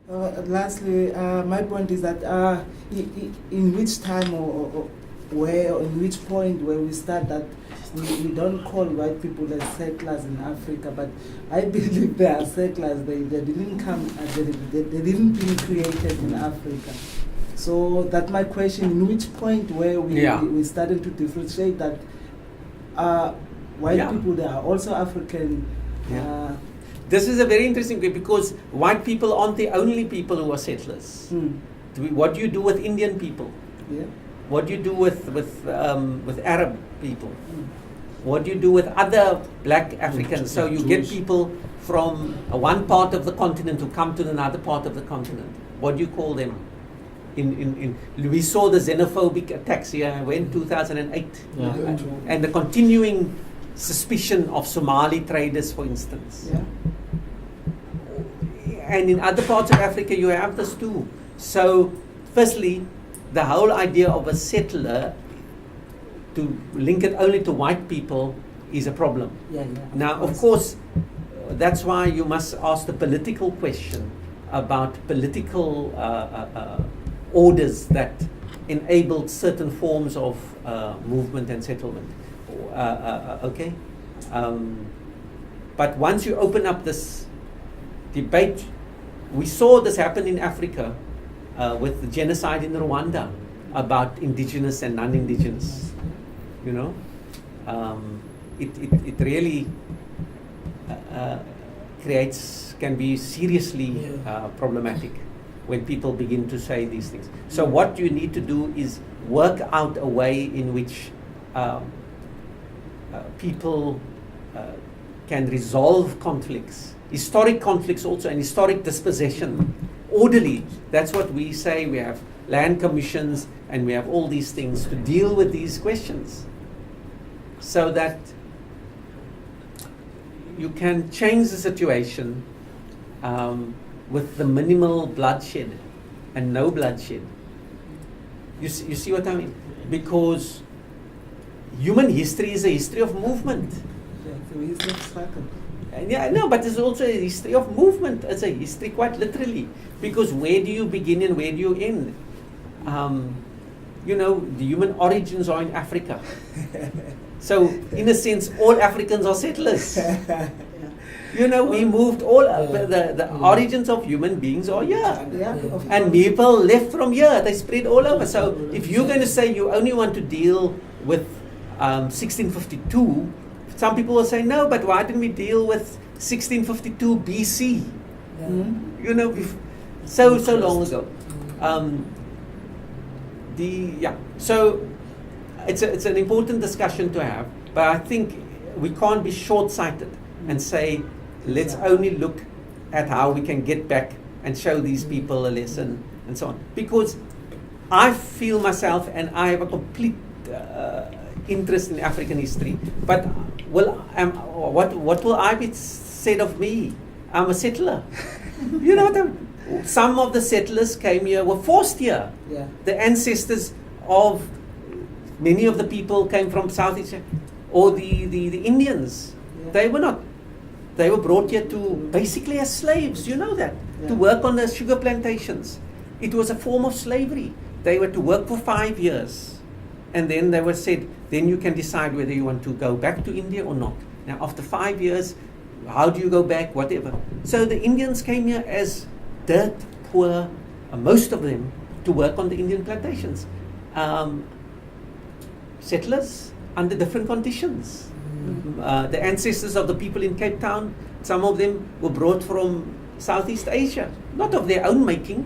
Lastly, my point is that in which time or where, or in which point where we start that we don't call white people as settlers in Africa, but I believe they are settlers. They didn't come, they didn't be created in Africa. So that my question, in which point where we started to differentiate that white people, they are also African. This is a very interesting way, because white people aren't the only people who are settlers. What do you do with Indian people? Yeah. What do you do with Arab people? What do you do with other black Africans? So you get people from one part of the continent who come to another part of the continent. What do you call them? We saw the xenophobic attacks here in 2008, and the continuing suspicion of Somali traders, for instance. Yeah. And in other parts of Africa, you have this too. So, firstly, the whole idea of a settler, to link it only to white people, is a problem. Now, of course, that's why you must ask the political question about political orders that enabled certain forms of movement and settlement. Okay? But once you open up this debate, we saw this happen in Africa with the genocide in Rwanda about indigenous and non-indigenous. You know, it really can be seriously problematic when people begin to say these things. So what you need to do is work out a way in which people can resolve conflicts, historic conflicts also, and historic dispossession orderly. That's what we say. We have land commissions and we have all these things to deal with these questions, so that you can change the situation with the minimal bloodshed and no bloodshed. You see what I mean? Because human history is a history of movement. But it's also a history of movement. It's a history quite literally, because where do you begin and where do you end? The human origins are in Africa. So, in a sense, all Africans are settlers. We moved all the origins of human beings are here. And people left from here. They spread all over. So, if you're going to say you only want to deal with 1652, some people will say, no, but why didn't we deal with 1652 BC? So long ago. So it's an important discussion to have, but I think we can't be short-sighted and say, let's only look at how we can get back and show these people a lesson and so on. Because I feel myself, and I have a complete interest in African history, but what will I be said of me? I'm a settler. Some of the settlers came here, were forced here. The ancestors of many of the people came from Southeast Asia, or the Indians. They were not. They were brought here to basically as slaves. You know that, to work on the sugar plantations. It was a form of slavery. They were to work for 5 years, and then they were said, then you can decide whether you want to go back to India or not. Now, after 5 years, how do you go back? Whatever. So the Indians came here as dirt poor, most of them, to work on the Indian plantations. Settlers under different conditions. The ancestors of the people in Cape Town, some of them were brought from Southeast Asia, not of their own making.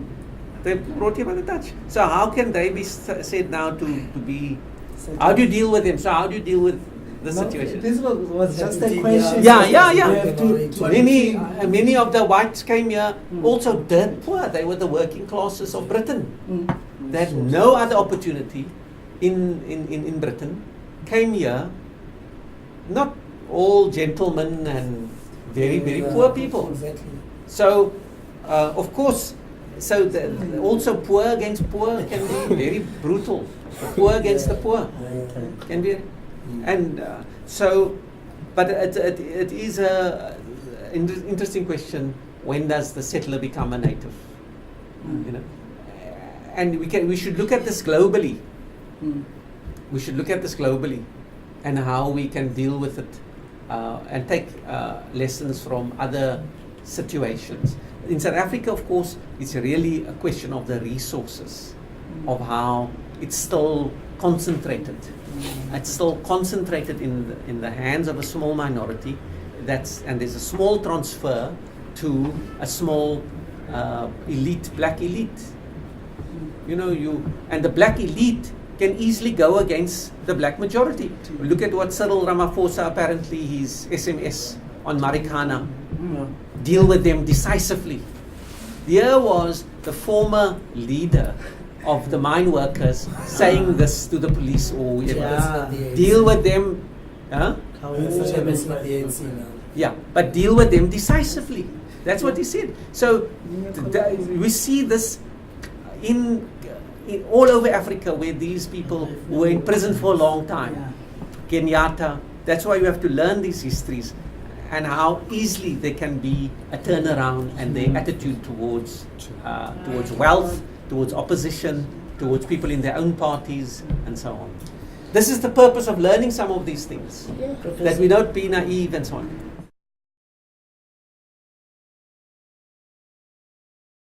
They brought here by the Dutch. So how can they be said now to be? How do you deal with them? So how do you deal with the situation? This was just a question. Many of the whites came here also dirt poor. They were the working classes of Britain. They had no other opportunity in Britain. Came here, not all gentlemen and very, very poor people. Exactly. So, of course, also poor against poor can be very brutal. The poor against the poor can be, and but it is a interesting question. When does the settler become a native? You know, and we should look at this globally. We should look at this globally, and how we can deal with it, and take lessons from other situations. In South Africa, of course, it's really a question of the resources, of how it's still concentrated. It's still concentrated in the hands of a small minority. And there's a small transfer to a small elite, black elite. You know, and the black elite can easily go against the black majority. Look at what Cyril Ramaphosa, apparently his SMS on Marikana. Deal with them decisively. Here was the former leader of the mine workers saying this to the police or whoever. Deal with them. Yeah, but deal with them decisively. That's what he said. So we see this in all over Africa, where these people were in prison for a long time. Kenyatta. That's why we have to learn these histories, and how easily there can be a turnaround, and their attitude towards wealth, towards opposition, towards people in their own parties, and so on. This is the purpose of learning some of these things, that we don't be naive and so on.